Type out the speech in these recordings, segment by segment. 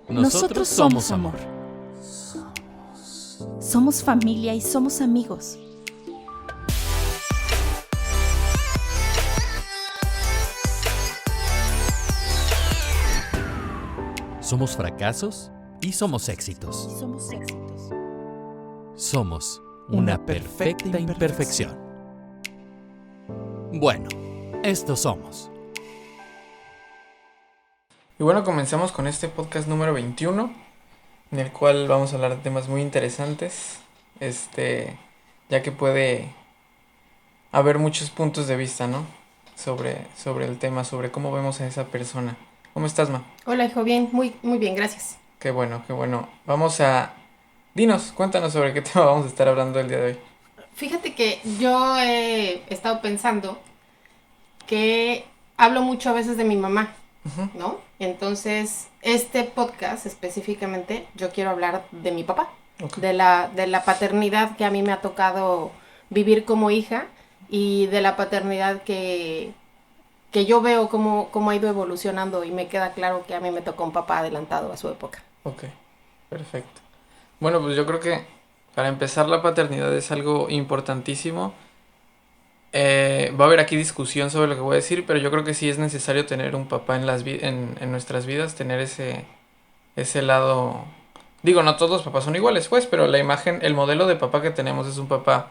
Nosotros somos amor. Somos familia y somos amigos. Somos fracasos y somos éxitos. Somos una perfecta imperfección. Bueno, estos somos. Y bueno, comenzamos con este podcast número 21, en el cual vamos a hablar de temas muy interesantes, ya que puede haber muchos puntos de vista, ¿no? Sobre el tema, sobre cómo vemos a esa persona. ¿Cómo estás, Ma? Hola, hijo, bien, muy bien, gracias. Qué bueno. Cuéntanos sobre qué tema vamos a estar hablando el día de hoy. Fíjate que yo he estado pensando que hablo mucho a veces de mi mamá, ¿no? Entonces, este podcast específicamente, yo quiero hablar de mi papá, okay. de la paternidad que a mí me ha tocado vivir como hija y de la paternidad que yo veo cómo ha ido evolucionando y me queda claro que a mí me tocó un papá adelantado a su época. Ok, perfecto. Bueno, pues yo creo que para empezar la paternidad es algo importantísimo. Va a haber aquí discusión sobre lo que voy a decir, pero yo creo que sí es necesario tener un papá en nuestras vidas, tener ese lado. Digo, no todos los papás son iguales, pues, pero la imagen, el modelo de papá que tenemos es un papá,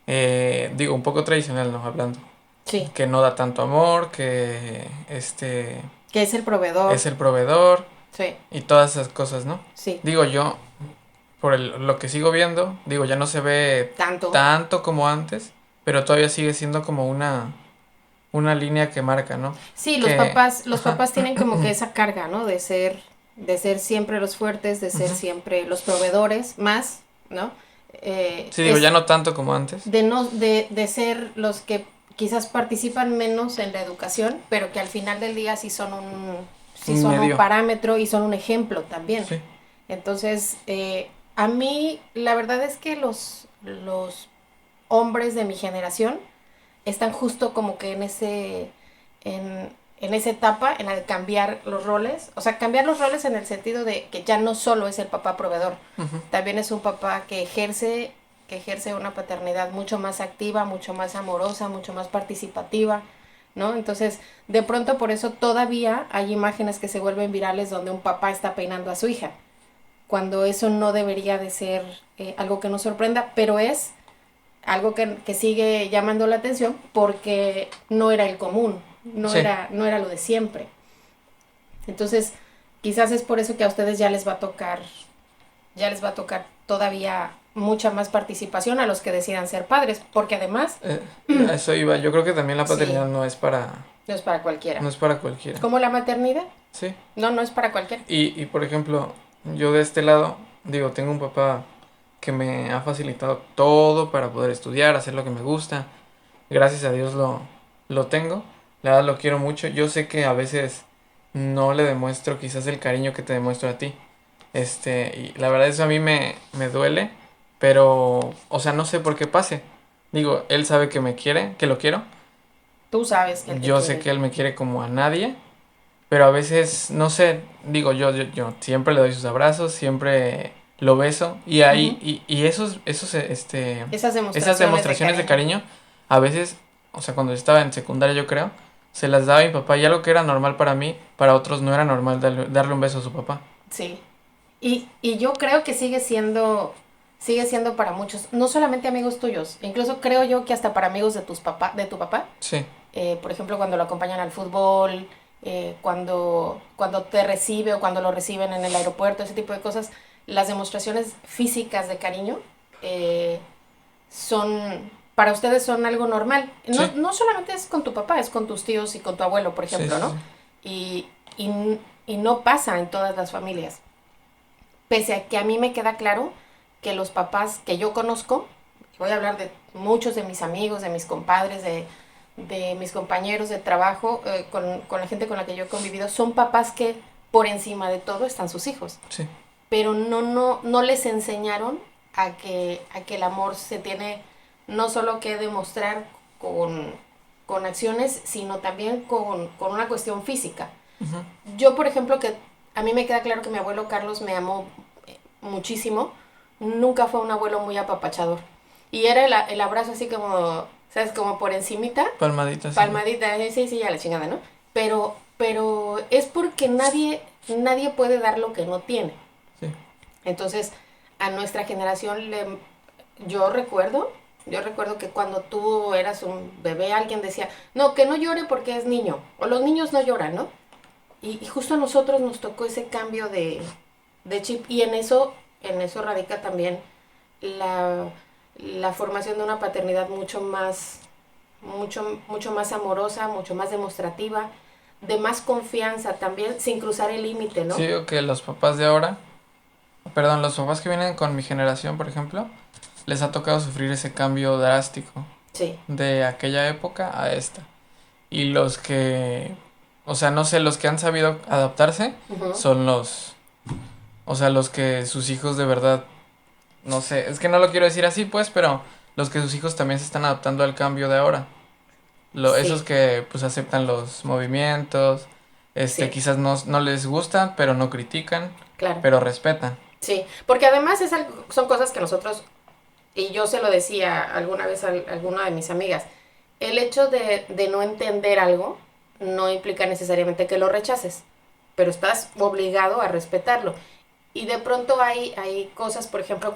un poco tradicional, ¿no? Hablando. Sí. Que no da tanto amor, que que es el proveedor. Es el proveedor. Sí. Y todas esas cosas, ¿no? Sí. Digo, yo, por lo que sigo viendo, ya no se ve tanto como antes, pero todavía sigue siendo como una línea que marca, ¿no? Sí, los papás tienen como que esa carga, ¿no? De ser siempre los fuertes, de ser siempre los proveedores, más, ¿no? Ya no tanto como antes. De ser los que quizás participan menos en la educación, pero que al final del día sí son un parámetro y son un ejemplo también. Sí. Entonces, a mí la verdad es que los hombres de mi generación están justo como que en esa etapa, en la de cambiar los roles. O sea, cambiar los roles en el sentido de que ya no solo es el papá proveedor, también es un papá que ejerce una paternidad mucho más activa, mucho más amorosa, mucho más participativa, ¿no? Entonces, de pronto por eso todavía hay imágenes que se vuelven virales donde un papá está peinando a su hija, cuando eso no debería de ser algo que nos sorprenda, pero es algo que sigue llamando la atención porque no era el común, no era lo de siempre. Entonces, quizás es por eso que a ustedes ya les va a tocar todavía mucha más participación a los que decidan ser padres, porque además... a eso iba, yo creo que también la paternidad no es para cualquiera. No es para cualquiera. ¿Como la maternidad? Sí. No es para cualquiera. Y por ejemplo, yo de este lado, tengo un papá que me ha facilitado todo para poder estudiar, hacer lo que me gusta. Gracias a Dios lo tengo. La verdad lo quiero mucho. Yo sé que a veces no le demuestro quizás el cariño que te demuestro a ti. Y la verdad eso a mí me duele. Pero, o sea, no sé por qué pase. Digo, él sabe que me quiere, que lo quiero. Tú sabes que él te Yo quiere. sé que él me quiere como a nadie. Pero a veces, no sé, digo, yo siempre le doy sus abrazos, siempre lo beso. Y ahí, esas demostraciones de cariño, a veces, o sea, cuando yo estaba en secundaria, yo creo, se las daba a mi papá. Y algo que era normal para mí, para otros no era normal darle un beso a su papá. Sí. Y yo creo que sigue siendo para muchos, no solamente amigos tuyos, incluso creo yo que hasta para amigos de tu papá. Sí. Por ejemplo, cuando lo acompañan al fútbol, cuando te recibe o cuando lo reciben en el aeropuerto, ese tipo de cosas, las demostraciones físicas de cariño para ustedes son algo normal. No solamente es con tu papá, es con tus tíos y con tu abuelo, por ejemplo, ¿no? Sí. Y no pasa en todas las familias. Pese a que a mí me queda claro que los papás que yo conozco, voy a hablar de muchos de mis amigos, de mis compadres, de mis compañeros de trabajo, con la gente con la que yo he convivido, son papás que por encima de todo están sus hijos. Sí. Pero no les enseñaron a que el amor se tiene no solo que demostrar con acciones, sino también con una cuestión física. Yo, por ejemplo, que a mí me queda claro que mi abuelo Carlos me amó muchísimo, nunca fue un abuelo muy apapachador. Y era el abrazo así como, ¿sabes? Como por encimita. Palmadita. Sí. Palmadita, sí, ya la chingada, ¿no? Pero es porque nadie puede dar lo que no tiene. Sí. Entonces, a nuestra generación yo recuerdo que cuando tú eras un bebé, alguien decía, no, que no llore porque es niño, o los niños no lloran, ¿no? Y justo a nosotros nos tocó ese cambio de chip, y en eso radica también la formación de una paternidad mucho más amorosa, mucho más demostrativa, de más confianza también, sin cruzar el límite, ¿no? Sí, digo que los papás de ahora, los papás que vienen con mi generación, por ejemplo, les ha tocado sufrir ese cambio drástico. Sí. De aquella época a esta. Y los que, o sea, no sé, los que han sabido adaptarse son los que sus hijos de verdad, no sé, es que no lo quiero decir así, pues, pero los que sus hijos también se están adaptando al cambio de ahora. Sí. Esos que, pues, aceptan los movimientos, Sí. quizás no les gustan, pero no critican, Claro. pero respetan. Sí, porque además son cosas que nosotros, y yo se lo decía alguna vez a alguna de mis amigas, el hecho de no entender algo no implica necesariamente que lo rechaces, pero estás obligado a respetarlo. Y de pronto hay cosas, por ejemplo,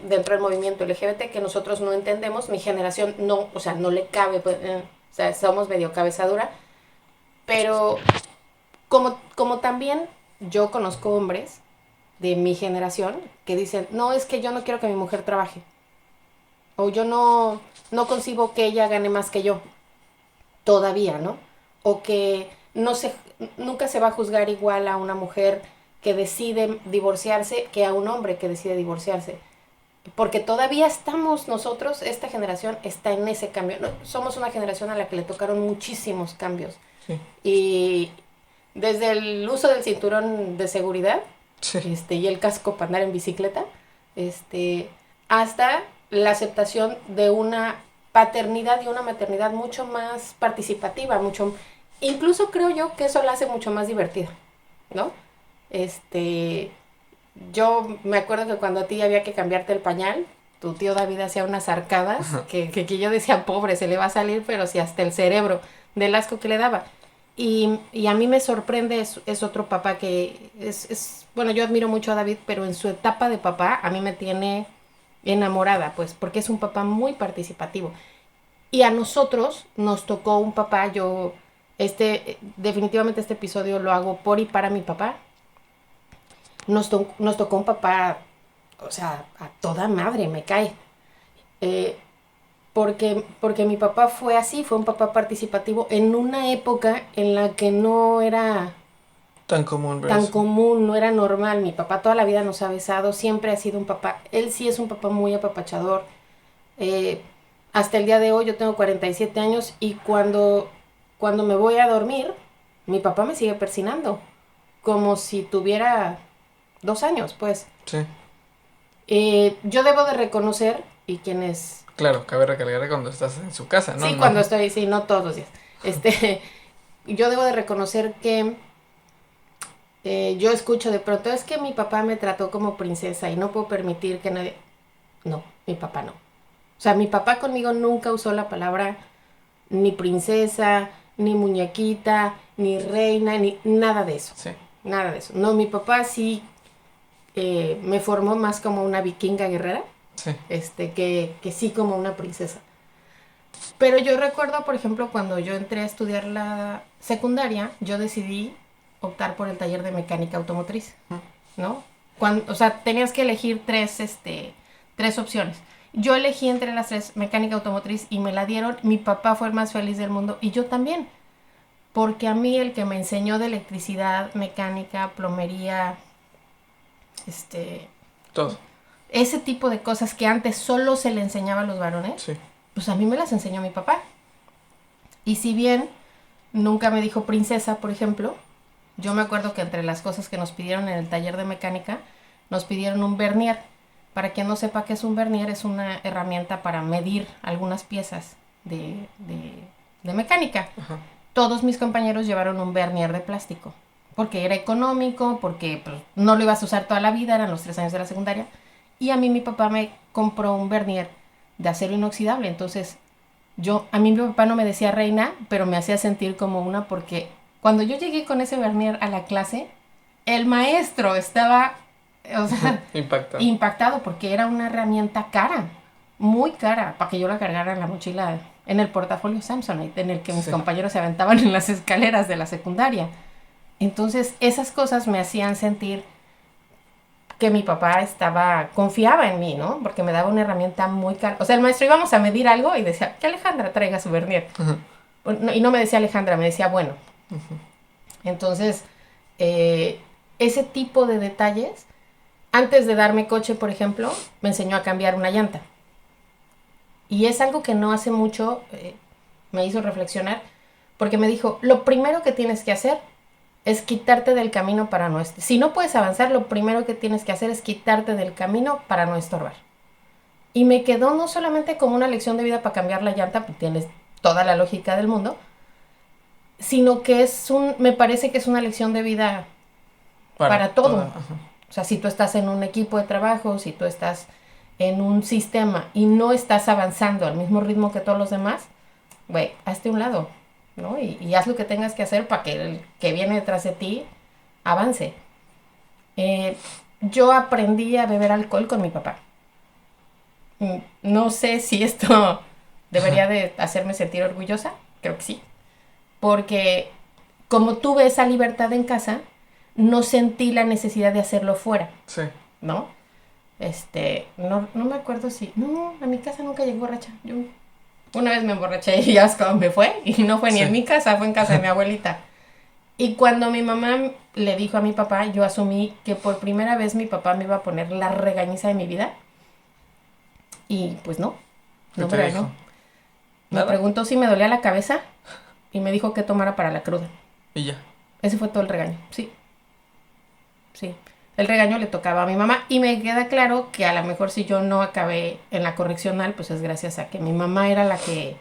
dentro del movimiento LGBT que nosotros no entendemos, mi generación no, o sea, no le cabe, pues, o sea, somos medio cabezadura, pero como también yo conozco hombres de mi generación que dicen, no, es que yo no quiero que mi mujer trabaje, o yo no concibo que ella gane más que yo, todavía, ¿no? O que nunca se va a juzgar igual a una mujer que decide divorciarse que a un hombre que decide divorciarse. Porque todavía estamos nosotros, esta generación está en ese cambio. No, somos una generación a la que le tocaron muchísimos cambios. Sí. Y desde el uso del cinturón de seguridad, Sí. y el casco para andar en bicicleta, hasta la aceptación de una paternidad y una maternidad mucho más participativa, incluso creo yo que eso la hace mucho más divertida, ¿no? Yo me acuerdo que cuando a ti había que cambiarte el pañal, tu tío David hacía unas arcadas que yo decía, pobre, se le va a salir, pero sí hasta el cerebro del asco que le daba. Y a mí me sorprende, es otro papá que bueno, yo admiro mucho a David, pero en su etapa de papá a mí me tiene enamorada, pues, porque es un papá muy participativo. Y a nosotros nos tocó un papá, definitivamente este episodio lo hago por y para mi papá. Nos tocó un papá, o sea, a toda madre me cae. Porque mi papá fue así, fue un papá participativo en una época en la que no era Tan común, tan común, no era normal. Mi papá toda la vida nos ha besado, siempre ha sido un papá, él sí es un papá muy apapachador. Hasta el día de hoy yo tengo 47 años y cuando me voy a dormir, mi papá me sigue persinando, como si tuviera 2 años, pues. Sí. Yo debo de reconocer, y quienes... Claro, cabe recalcar cuando estás en su casa, ¿no? Sí, cuando estoy, sí, no todos los días. Yo debo de reconocer que yo escucho de pronto, es que mi papá me trató como princesa y no puedo permitir que nadie... No, mi papá no. O sea, mi papá conmigo nunca usó la palabra ni princesa, ni muñequita, ni reina, ni nada de eso. Sí. Nada de eso. No, mi papá sí me formó más como una vikinga guerrera. Sí. Que sí como una princesa. Pero yo recuerdo, por ejemplo, cuando yo entré a estudiar la secundaria, yo decidí optar por el taller de mecánica automotriz, ¿no? O sea, tenías que elegir tres opciones. Yo elegí entre las 3 mecánica automotriz y me la dieron. Mi papá fue el más feliz del mundo y yo también. Porque a mí el que me enseñó de electricidad, mecánica, plomería, todo. Ese tipo de cosas que antes solo se le enseñaba a los varones, Sí. pues a mí me las enseñó mi papá. Y si bien nunca me dijo princesa, por ejemplo, yo me acuerdo que entre las cosas que nos pidieron en el taller de mecánica, nos pidieron un vernier. Para quien no sepa qué es un vernier, es una herramienta para medir algunas piezas, de mecánica. Ajá. Todos mis compañeros llevaron un vernier de plástico, porque era económico, porque pues, no lo ibas a usar toda la vida, eran los 3 años de la secundaria. Y a mí mi papá me compró un vernier de acero inoxidable. Entonces, a mí mi papá no me decía reina, pero me hacía sentir como una, porque cuando yo llegué con ese vernier a la clase, el maestro estaba, o sea, impactado, porque era una herramienta cara, muy cara, para que yo la cargara en la mochila, en el portafolio Samsonite, en el que mis compañeros se aventaban en las escaleras de la secundaria. Entonces, esas cosas me hacían sentir que mi papá confiaba en mí, ¿no? Porque me daba una herramienta muy cara. O sea, el maestro íbamos a medir algo y decía, que Alejandra traiga su vernier. Uh-huh. Y no me decía Alejandra, me decía, bueno. Uh-huh. Entonces, ese tipo de detalles, antes de darme coche, por ejemplo, me enseñó a cambiar una llanta. Y es algo que no hace mucho me hizo reflexionar, porque me dijo, lo primero que tienes que hacer es quitarte del camino para no estorbar. Si no puedes avanzar, lo primero que tienes que hacer es quitarte del camino para no estorbar. Y me quedó no solamente como una lección de vida para cambiar la llanta, porque tienes toda la lógica del mundo, sino que me parece que es una lección de vida para todo. O sea, si tú estás en un equipo de trabajo, si tú estás en un sistema y no estás avanzando al mismo ritmo que todos los demás, güey, hazte a un lado, ¿no? Y haz lo que tengas que hacer para que el que viene detrás de ti avance. Yo aprendí a beber alcohol con mi papá. No sé si esto debería de hacerme sentir orgullosa, creo que sí, porque como tuve esa libertad en casa, no sentí la necesidad de hacerlo fuera. Sí. ¿No? No me acuerdo si... No, a mi casa nunca llegué borracha. Yo una vez me emborraché y ya es como me fue. Y no fue ni en mi casa, fue en casa de mi abuelita. Y cuando mi mamá le dijo a mi papá, yo asumí que por primera vez mi papá me iba a poner la regañiza de mi vida. Y pues no me regañó. Me preguntó si me dolía la cabeza y me dijo que tomara para la cruda. Y ya. Ese fue todo el regaño, sí. Sí. El regaño le tocaba a mi mamá y me queda claro que a lo mejor si yo no acabé en la correccional, pues es gracias a que mi mamá era la que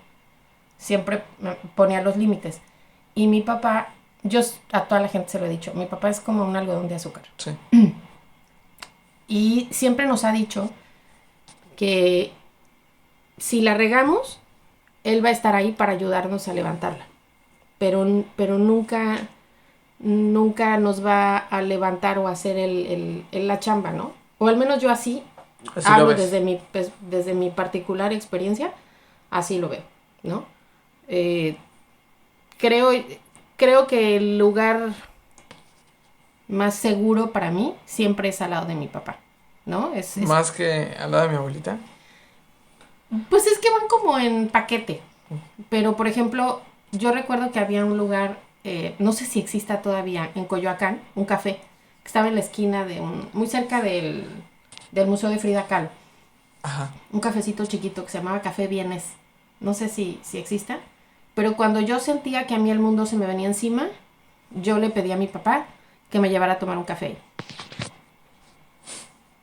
siempre ponía los límites. Y mi papá, yo a toda la gente se lo he dicho, mi papá es como un algodón de azúcar. Sí. Y siempre nos ha dicho que si la regamos, él va a estar ahí para ayudarnos a levantarla. Pero nunca nos va a levantar o a hacer la chamba, ¿no? O al menos yo así hablo desde mi particular experiencia, así lo veo, ¿no? Creo que el lugar más seguro para mí siempre es al lado de mi papá, ¿no? ¿Más que al lado de mi abuelita? Pues es que van como en paquete. Pero, por ejemplo, yo recuerdo que había un lugar... no sé si exista todavía, en Coyoacán, un café que estaba en la esquina muy cerca del Museo de Frida Kahlo. Ajá. Un cafecito chiquito que se llamaba Café Vienes. No sé si exista, pero cuando yo sentía que a mí el mundo se me venía encima, yo le pedí a mi papá que me llevara a tomar un café.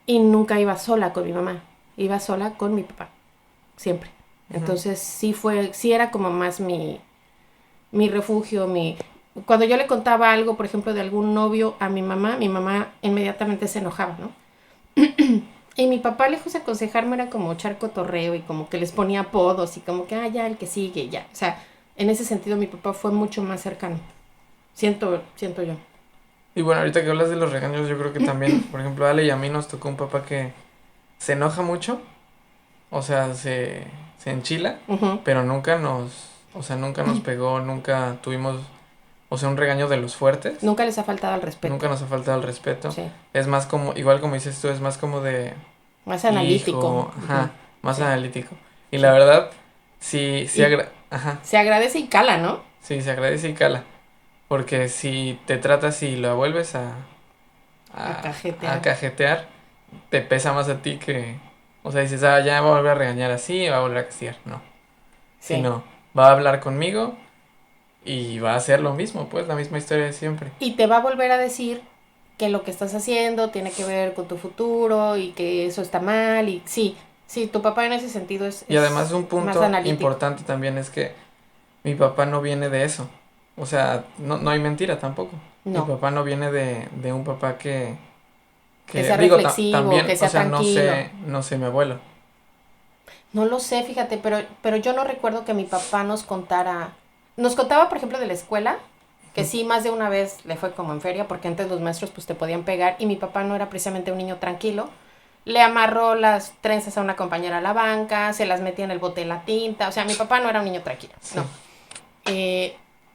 Y nunca iba sola con mi mamá, iba sola con mi papá, siempre. Entonces sí era como más mi refugio, Cuando yo le contaba algo, por ejemplo, de algún novio a mi mamá inmediatamente se enojaba, ¿no? Y mi papá, lejos de aconsejarme, era como echar cotorreo y como que les ponía apodos y como que, ya, el que sigue, ya. O sea, en ese sentido mi papá fue mucho más cercano. Siento yo. Y bueno, ahorita que hablas de los regaños, yo creo que también, por ejemplo, a Ale y a mí nos tocó un papá que se enoja mucho, o sea, se enchila, pero nunca nos pegó, nunca tuvimos, o sea, un regaño de los fuertes. Nunca les ha faltado al respeto. Nunca nos ha faltado el respeto. Sí. Es más como, igual como dices tú, es más como de... Más analítico. Más analítico. Y la verdad, sí, se agradece y cala, ¿no? Sí, se agradece y cala. Porque si te tratas y lo vuelves a cajetear, te pesa más a ti que... O sea, dices, ya va a volver a regañar así, va a volver a castigar. No. Sí. Sino, va a hablar conmigo y va a hacer lo mismo, pues, la misma historia de siempre. Y te va a volver a decir que lo que estás haciendo tiene que ver con tu futuro y que eso está mal y sí, Sí, tu papá en ese sentido Y además un más punto analítico. importante también es que mi papá no viene de eso. O sea, no hay mentira tampoco. Mi No, papá no viene de un papá que sea digo, reflexivo, también, que o sea sea, tranquilo. no sé mi abuelo. No lo sé, fíjate, pero yo no recuerdo que mi papá nos contara. Nos contaba, por ejemplo, de la escuela, que sí, más de una vez le fue como en feria, porque antes los maestros pues te podían pegar y mi papá no era precisamente un niño tranquilo. Le amarró las trenzas a una compañera a la banca, se las metía en el bote de la tinta. O sea, mi papá no era un niño tranquilo, Sí. no.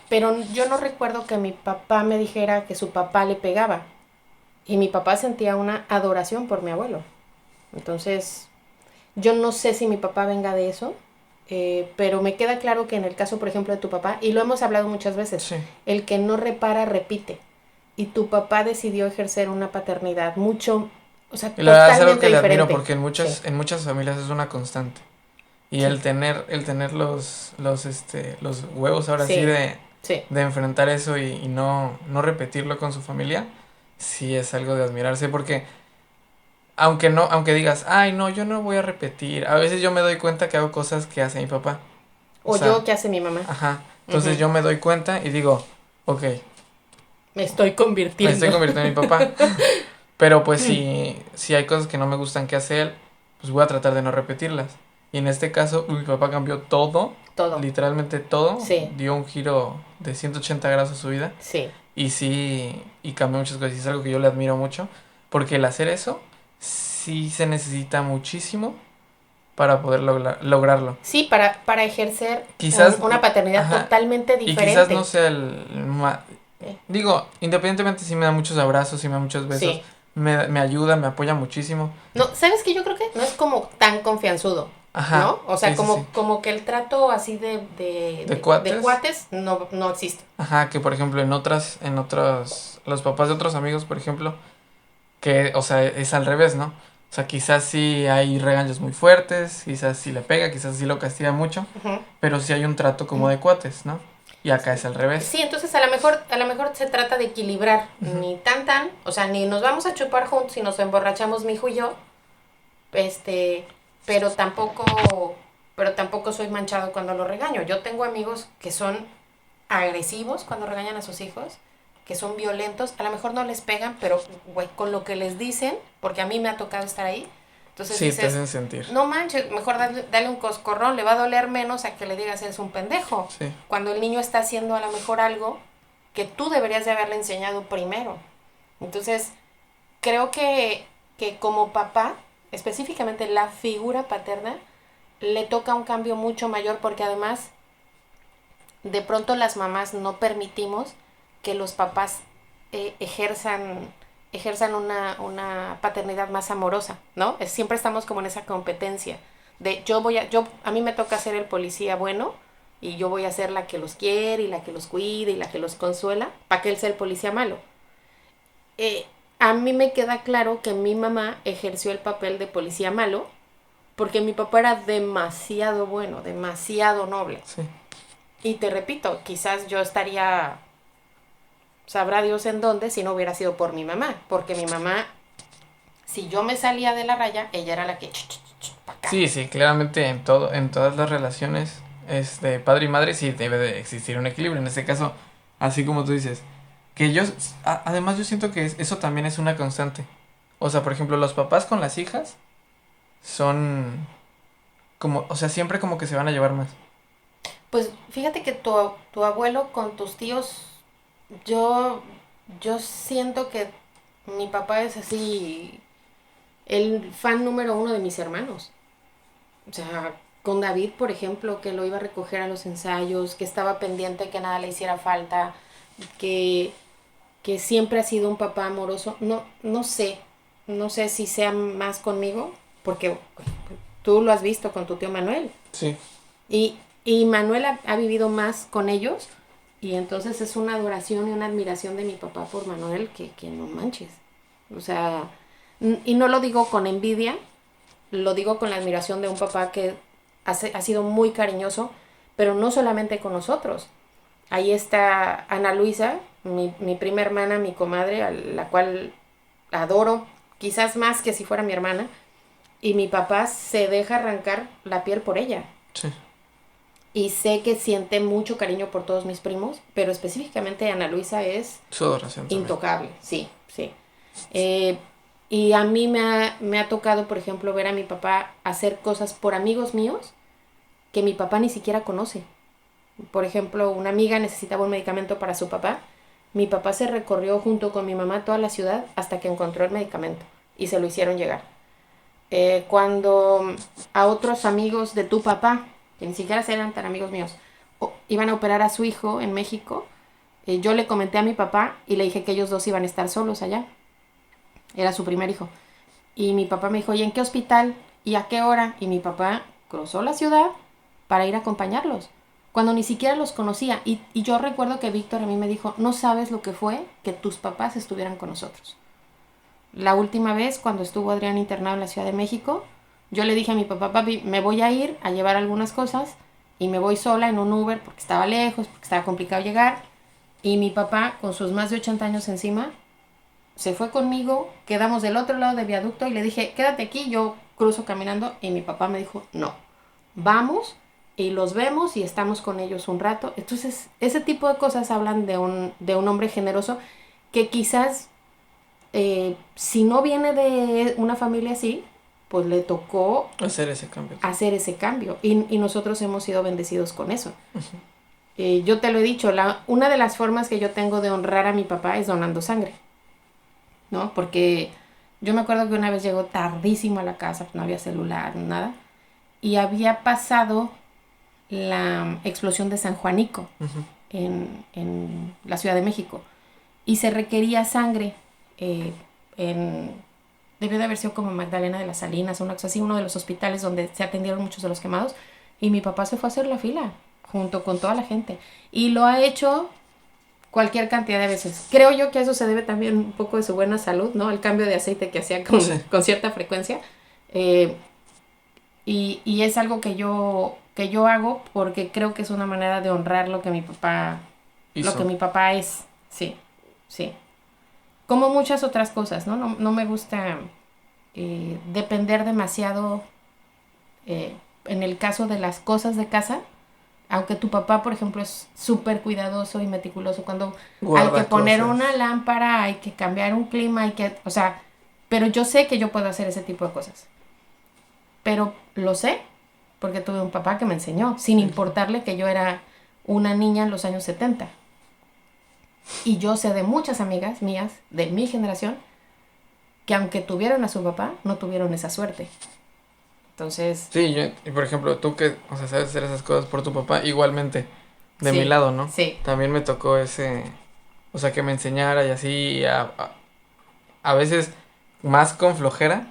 Pero yo no recuerdo que mi papá me dijera que su papá le pegaba. Y mi papá sentía una adoración por mi abuelo. Entonces, yo no sé si mi papá venga de eso, pero me queda claro que en el caso, por ejemplo, de tu papá, y lo hemos hablado muchas veces, Sí. el que no repara, repite. Y tu papá decidió ejercer una paternidad mucho, o sea, Y la verdad es algo totalmente que le admiro diferente. porque Sí, en muchas familias es una constante. Y sí, el tener los huevos ahora sí sí, sí. de enfrentar eso y no repetirlo con su familia, sí es algo de admirarse porque aunque digas, ay no, yo no voy a repetir, a veces yo me doy cuenta que hago cosas que hace mi papá. O O yo, sea, ¿qué hace mi mamá? ajá. Entonces Ujú. yo me doy cuenta y digo, ok, Me estoy me estoy convirtiendo. convirtiendo en mi papá. Pero pues si hay cosas que no me gustan que hace él, pues voy a tratar de no repetirlas. Y en este caso, mi papá cambió todo, Todo. literalmente todo, Sí, dio un giro de 180 grados a su vida sí. y sí, y cambió muchas cosas. Y es algo que yo le admiro mucho, porque el hacer eso sí se necesita muchísimo para poder lograrlo. Sí, para ejercer Quizás, una paternidad ajá, totalmente y quizás no diferente. sea Eh, digo, independientemente si me da muchos abrazos, si me da muchos besos, Sí. me ayuda, me apoya muchísimo. No, ¿sabes qué? Yo creo que no es como tan confianzudo, Ajá, ¿no? O sea, sí, sí, sí. como que el trato así De de cuates. cuates no existe. Ajá, que por ejemplo los papás de otros amigos, por ejemplo, que, o sea, es al revés, ¿no? O sea, quizás sí hay regaños muy fuertes, quizás sí le pega, quizás sí lo castiga mucho, Ujú. pero sí hay un trato como de cuates, ¿no? Y acá es al revés. Sí, entonces a lo mejor se trata de equilibrar, Ujú. ni tan, o sea, ni nos vamos a chupar juntos y nos emborrachamos mi hijo y yo, este, pero tampoco soy manchado cuando lo regaño. Yo tengo amigos que son agresivos cuando regañan a sus hijos, que son violentos, a lo mejor no les pegan, pero güey, con lo que les dicen, porque a mí me ha tocado estar ahí, entonces Sí, te dices, hacen sentir. no manches, mejor dale un coscorrón, le va a doler menos a que le digas eres un pendejo. Sí. Cuando el niño está haciendo a lo mejor algo que tú deberías de haberle enseñado primero. Entonces, creo que como papá, específicamente la figura paterna, le toca un cambio mucho mayor porque además de pronto las mamás no permitimos que los papás ejerzan una paternidad más amorosa, ¿no? Siempre estamos como en esa competencia de a mí me toca ser el policía bueno y yo voy a ser la que los quiere y la que los cuida y la que los consuela para que él sea el policía malo. Eh, a mí me queda claro que mi mamá ejerció el papel de policía malo porque mi papá era demasiado bueno, demasiado noble. Sí. Y te repito, quizás yo estaría, sabrá Dios en dónde, si no hubiera sido por mi mamá. Porque mi mamá, si yo me salía de la raya, ella era la que... Pa' acá. Sí, sí, claramente en todas las relaciones, padre y madre sí debe de existir un equilibrio. En este caso, así como tú dices, que además yo siento que eso también es una constante. O sea, por ejemplo, los papás con las hijas son como, o sea, siempre como que se van a llevar más. Pues fíjate que tu abuelo con tus tíos, yo, yo siento que mi papá es así, el fan número uno de mis hermanos. O sea, con David, por ejemplo, que lo iba a recoger a los ensayos, que estaba pendiente que nada le hiciera falta, que, que siempre ha sido un papá amoroso. No sé si sea más conmigo, porque tú lo has visto con tu tío Manuel. Sí. Y Manuel ha vivido más con ellos, y entonces es una adoración y una admiración de mi papá por Manuel que no manches. O sea, y no lo digo con envidia, lo digo con la admiración de un papá que ha sido muy cariñoso, pero no solamente con nosotros. Ahí está Ana Luisa, mi prima hermana, mi comadre, a la cual adoro, quizás más que si fuera mi hermana, y mi papá se deja arrancar la piel por ella. Sí. Y sé que siente mucho cariño por todos mis primos, pero específicamente Ana Luisa es Su adoración también. intocable, sí, sí. Y a mí me ha tocado, por ejemplo, ver a mi papá hacer cosas por amigos míos que mi papá ni siquiera conoce. Por ejemplo, una amiga necesitaba un medicamento para su papá. Mi papá se recorrió junto con mi mamá toda la ciudad hasta que encontró el medicamento y se lo hicieron llegar. Cuando a otros amigos de tu papá, que ni siquiera eran tan amigos míos, iban a operar a su hijo en México, yo le comenté a mi papá y le dije que ellos dos iban a estar solos allá. Era su primer hijo. Y mi papá me dijo, ¿y en qué hospital? ¿Y a qué hora? Y mi papá cruzó la ciudad para ir a acompañarlos, cuando ni siquiera los conocía. Y yo recuerdo que Víctor a mí me dijo, no sabes lo que fue que tus papás estuvieran con nosotros. La última vez, cuando estuvo Adrián internado en la Ciudad de México, yo le dije a mi papá, papi, me voy a ir a llevar algunas cosas y me voy sola en un Uber porque estaba lejos, porque estaba complicado llegar. Y mi papá, con sus más de 80 años encima, se fue conmigo, quedamos del otro lado del viaducto y le dije, quédate aquí, yo cruzo caminando. Y mi papá me dijo, no, vamos y los vemos y estamos con ellos un rato. Entonces, ese tipo de cosas hablan de un hombre generoso que quizás, si no viene de una familia así, pues le tocó Hacer ese cambio. hacer ese cambio. Y nosotros hemos sido bendecidos con eso. Yo te lo he dicho, una de las formas que yo tengo de honrar a mi papá es donando sangre, ¿no? Porque yo me acuerdo que una vez llegó tardísimo a la casa, pues no había celular, nada, y había pasado la explosión de San Juanico en la Ciudad de México, y se requería sangre debió de haber sido como Magdalena de las Salinas, una cosa así, uno de los hospitales donde se atendieron muchos de los quemados, y mi papá se fue a hacer la fila junto con toda la gente, y lo ha hecho cualquier cantidad de veces. Creo yo que eso se debe también un poco de su buena salud, ¿no? El cambio de aceite que hacía con cierta frecuencia. Y es algo que yo hago porque creo que es una manera de honrar lo que mi papá es. Sí, sí. Como muchas otras cosas, ¿no? No me gusta depender demasiado en el caso de las cosas de casa. Aunque tu papá, por ejemplo, es súper cuidadoso y meticuloso, cuando hay que poner una lámpara, hay que cambiar un clima, o sea, pero yo sé que yo puedo hacer ese tipo de cosas. Pero lo sé porque tuve un papá que me enseñó, sin importarle que yo era una niña en los años 70. Y yo sé de muchas amigas mías, de mi generación, que aunque tuvieron a su papá, no tuvieron esa suerte. Entonces... Sí, y por ejemplo, tú que, o sea, sabes hacer esas cosas por tu papá, igualmente, de Sí, mi lado, ¿no? sí. También me tocó o sea, que me enseñara y así, a veces más con flojera,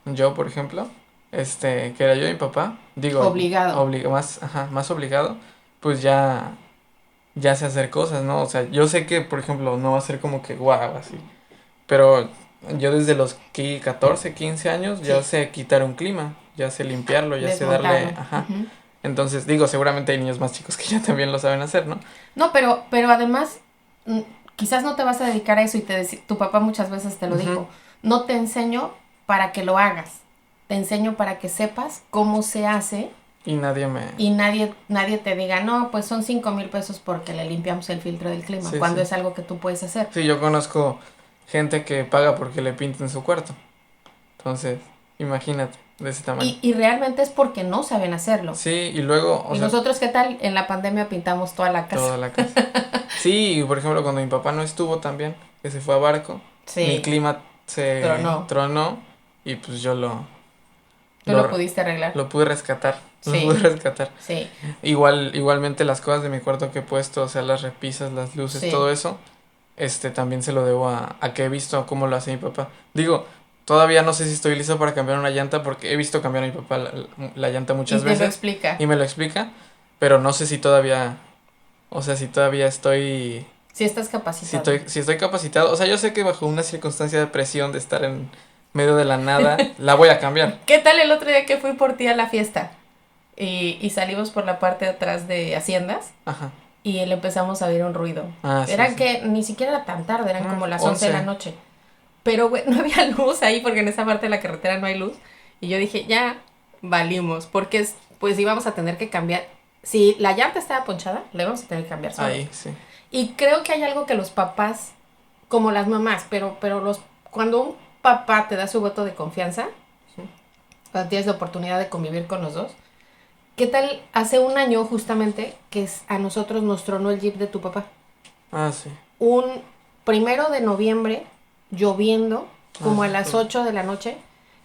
yo, por ejemplo, que era yo y mi papá, digo... Obligado. Más obligado, pues ya sé hacer cosas, ¿no? O sea, yo sé que, por ejemplo, no va a ser como que guau, así, pero yo desde los 14, 15 años ya sé quitar un clima, ya sé limpiarlo, ya sé darle, Uh-huh. Entonces, digo, seguramente hay niños más chicos que ya también lo saben hacer, ¿no? No, pero además, quizás no te vas a dedicar a eso y tu papá muchas veces te lo dijo. No te enseño para que lo hagas, te enseño para que sepas cómo se hace. Y nadie te diga, no, pues son 5,000 pesos porque le limpiamos el filtro del clima, Sí, cuando sí. es algo que tú puedes hacer. Sí, yo conozco gente que paga porque le pinten su cuarto. Entonces, imagínate, de ese tamaño. Y realmente es porque no saben hacerlo. Sí, y luego, ¿Y nosotros qué tal? En la pandemia pintamos toda la casa. toda la casa. Sí, y por ejemplo, cuando mi papá no estuvo también, que se fue a barco, Sí. mi clima se tronó y pues yo ¿Tú lo pudiste arreglar? lo pude rescatar. Sí. Lo pude rescatar. Sí. Igualmente las cosas de mi cuarto que he puesto, o sea, las repisas, las luces, Sí. todo eso, también se lo debo a que he visto cómo lo hace mi papá. Digo, todavía no sé si estoy listo para cambiar una llanta porque he visto cambiar a mi papá la llanta muchas Y veces. te lo explica. Y me lo explica, pero no sé si todavía, o sea, si todavía estoy... Si estás capacitado. Si estoy capacitado, o sea, yo sé que bajo una circunstancia de presión de estar en medio de la nada, la voy a cambiar. ¿Qué tal el otro día que fui por ti a la fiesta? Y salimos por la parte de atrás de Haciendas Ajá. y le empezamos a oír un ruido. Sí, Eran sí. que ni siquiera era tan tarde, eran como las 11 de la 11. noche. Pero, güey, no había luz ahí porque en esa parte de la carretera no hay luz. Y yo dije, ya valimos, porque pues íbamos a tener que cambiar. Si la llanta estaba ponchada, la íbamos a tener que cambiar solo. Ahí, sí. Y creo que hay algo que los papás, como las mamás, pero cuando un papá te da su voto de confianza, cuando tienes la oportunidad de convivir con los dos, ¿qué tal hace un año justamente que a nosotros nos tronó el Jeep de tu papá? Ah, sí. Un 1 de noviembre, lloviendo, como a las 8 de la noche,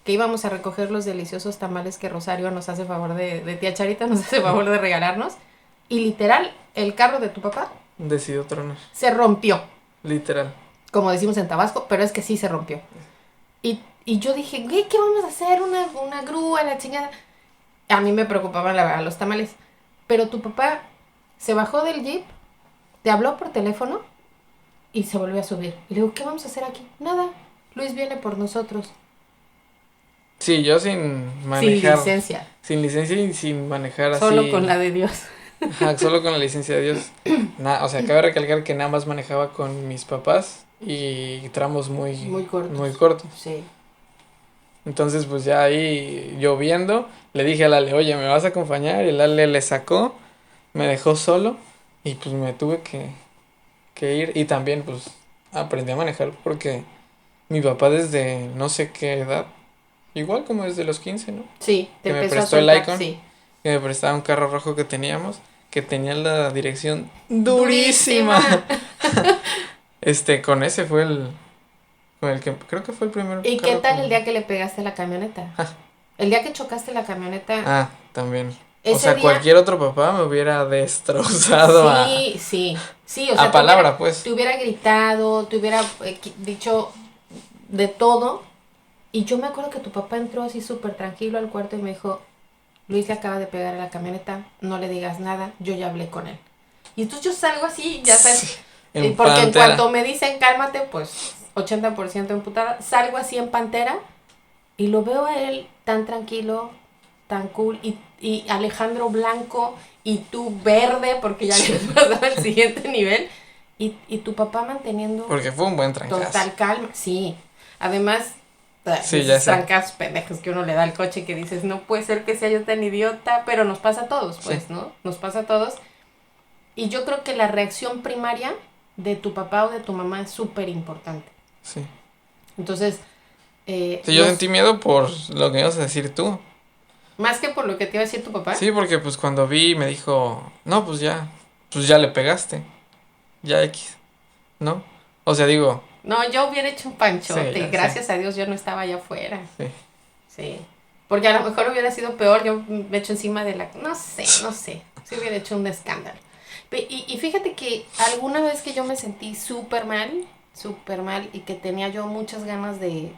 que íbamos a recoger los deliciosos tamales que Rosario nos hace favor de tía Charita, nos hace favor de regalarnos. Y literal, el carro de tu papá Decidió tronar. se rompió, Literal. como decimos en Tabasco, pero es que sí se rompió. Y yo dije, güey, ¿qué vamos a hacer? Una grúa, la chingada. A mí me preocupaban la verdad los tamales. Pero tu papá se bajó del jeep, te habló por teléfono y se volvió a subir. Y le digo, ¿qué vamos a hacer aquí? Nada, Luis viene por nosotros. Sí, yo sin manejar. Sin licencia. Sin licencia y sin manejar así. Solo con la de Dios. Ajá, solo con la licencia de Dios. O sea, cabe recalcar que nada más manejaba con mis papás y tramos muy cortos. Sí. Entonces, pues ya ahí lloviendo, le dije a Lale, oye, ¿me vas a acompañar? Y Lale le sacó, me dejó solo y pues me tuve que ir. Y también, pues, aprendí a manejar porque mi papá desde no sé qué edad, igual como desde los 15, ¿no? Sí, te Que me empezó prestó a el soltar, Icon. sí. Que me prestaba un carro rojo que teníamos, que tenía la dirección durísima. Con ese fue con el que creo que fue el primero. ¿Y qué tal el día que le pegaste a la camioneta? El día que chocaste la camioneta. Ah, también. Ese O sea, día- cualquier otro papá me hubiera destrozado Sí. O sea, a palabra, pues. te hubiera gritado, te hubiera dicho de todo. Y yo me acuerdo que tu papá entró así súper tranquilo al cuarto y me dijo, Luis le acaba de pegar a la camioneta, no le digas nada, yo ya hablé con él. Y entonces yo salgo así, ya sabes, En porque en pantera. cuanto me dicen cálmate, pues 80% emputada, salgo así en pantera y lo veo a él tan tranquilo, tan cool, y Alejandro blanco y tú verde, porque ya habías pasado al siguiente nivel, y tu papá manteniendo Porque fue un buen trancazo. total calma, sí. Además, Sí, esos ya sé. trancazos pendejos que uno le da al coche que dices, no puede ser que sea yo tan idiota, pero nos pasa a todos, pues, Sí. ¿no? Nos pasa a todos. Y yo creo que la reacción primaria de tu papá o de tu mamá es súper importante. Sí. Entonces, Sí, yo sentí miedo por lo que ibas a decir tú. más que por lo que te iba a decir tu papá. Sí, porque pues cuando vi me dijo, no, pues ya le pegaste. Ya X, ¿no? O sea, digo, No, yo hubiera hecho un panchote. Sí, ya Gracias a Dios yo no estaba allá afuera. sí. Sí. Porque a lo mejor hubiera sido peor, yo me echo encima de la... No sé. Sí hubiera hecho un escándalo. Y fíjate que alguna vez que yo me sentí súper mal, y que tenía yo muchas ganas de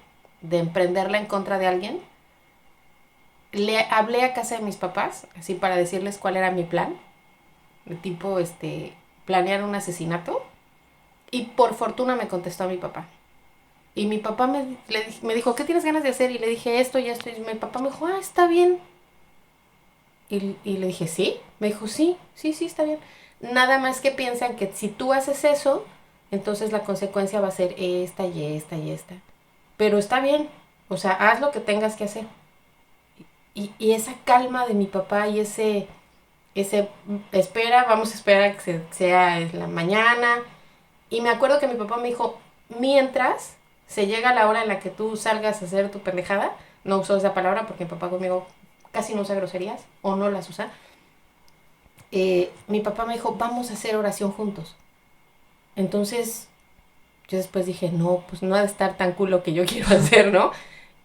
emprenderla en contra de alguien, le hablé a casa de mis papás, así para decirles cuál era mi plan, de tipo, planear un asesinato, y por fortuna me contestó mi papá. Y mi papá me dijo, ¿qué tienes ganas de hacer? Y le dije esto y esto. Y mi papá me dijo, está bien. Y le dije, ¿sí? Me dijo, sí, está bien. Nada más que piensan que si tú haces eso, entonces la consecuencia va a ser esta y esta y esta. Pero está bien, o sea, haz lo que tengas que hacer. Y esa calma de mi papá y ese vamos a esperar a que sea en la mañana. Y me acuerdo que mi papá me dijo, mientras se llega la hora en la que tú salgas a hacer tu pendejada, no uso esa palabra porque mi papá conmigo casi no usa groserías o no las usa, mi papá me dijo, vamos a hacer oración juntos. Entonces, yo después dije, no, pues no ha de estar tan cool lo que yo quiero hacer, ¿no?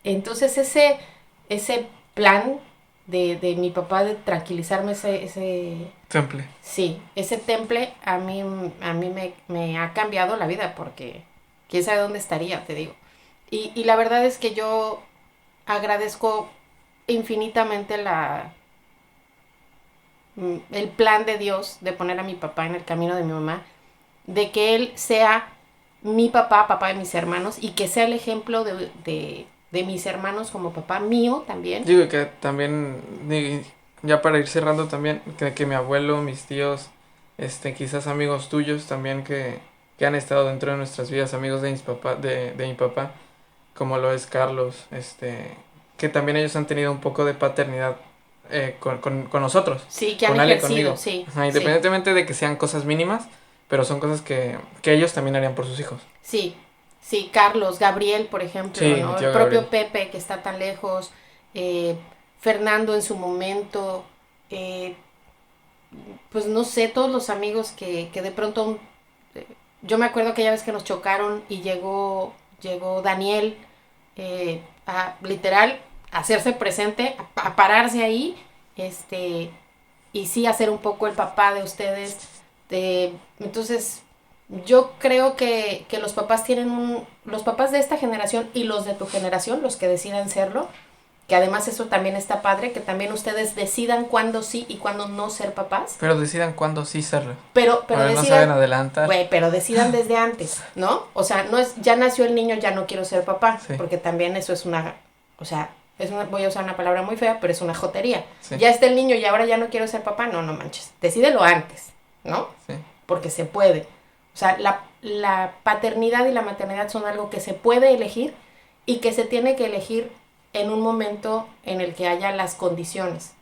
Entonces ese plan de mi papá de tranquilizarme, ese Temple. sí, ese temple a mí me ha cambiado la vida porque quién sabe dónde estaría, te digo. Y la verdad es que yo agradezco infinitamente el plan de Dios de poner a mi papá en el camino de mi mamá, de que él sea mi papá de mis hermanos, y que sea el ejemplo de mis hermanos como papá mío también. Digo que también, ya para ir cerrando también, que mi abuelo, mis tíos, quizás amigos tuyos también que han estado dentro de nuestras vidas, amigos de mis papá, de mi papá, como lo es Carlos, que también ellos han tenido un poco de paternidad con nosotros. Sí, que han con Ale y ejercido, conmigo. sí. Ajá, independientemente de que sean cosas mínimas, pero son cosas que ellos también harían por sus hijos. Sí, sí, Carlos, Gabriel, por ejemplo, Sí, ¿no? mi tío El propio Gabriel. Pepe, que está tan lejos, Fernando en su momento, eh, pues no sé, todos los amigos que de pronto, eh, yo me acuerdo aquella vez que nos chocaron y llegó Daniel literal a hacerse presente, a pararse ahí, y sí hacer un poco el papá de ustedes. Entonces, yo creo que los papás los papás de esta generación y los de tu generación, los que decidan serlo, que además eso también está padre, que también ustedes decidan cuándo sí y cuándo no ser papás, Pero decidan cuándo sí serlo. pero A ver, no decidan, saben adelantar. güey, pero decidan desde antes, ¿no? O sea, no es, ya nació el niño, ya no quiero ser papá, Sí. porque también eso es o sea, voy a usar una palabra muy fea, pero es una jotería. Sí. Ya está el niño y ahora ya no quiero ser papá, no manches, decídelo antes, ¿no? Sí. Porque se puede. O sea, la paternidad y la maternidad son algo que se puede elegir y que se tiene que elegir en un momento en el que haya las condiciones.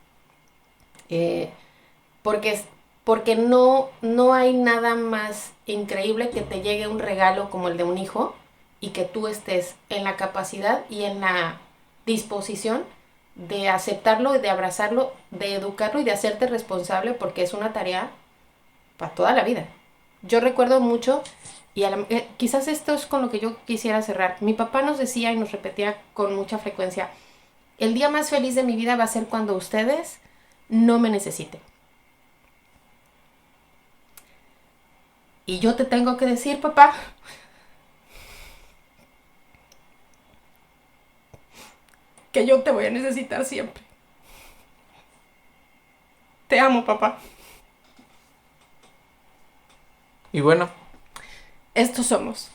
Porque, porque no hay nada más increíble que te llegue un regalo como el de un hijo y que tú estés en la capacidad y en la disposición de aceptarlo y de abrazarlo, de educarlo y de hacerte responsable porque es una tarea para toda la vida. Yo recuerdo mucho, y quizás esto es con lo que yo quisiera cerrar. Mi papá nos decía y nos repetía con mucha frecuencia, el día más feliz de mi vida va a ser cuando ustedes no me necesiten. Y yo te tengo que decir, papá, que yo te voy a necesitar siempre. Te amo, papá. Y bueno, Estos somos.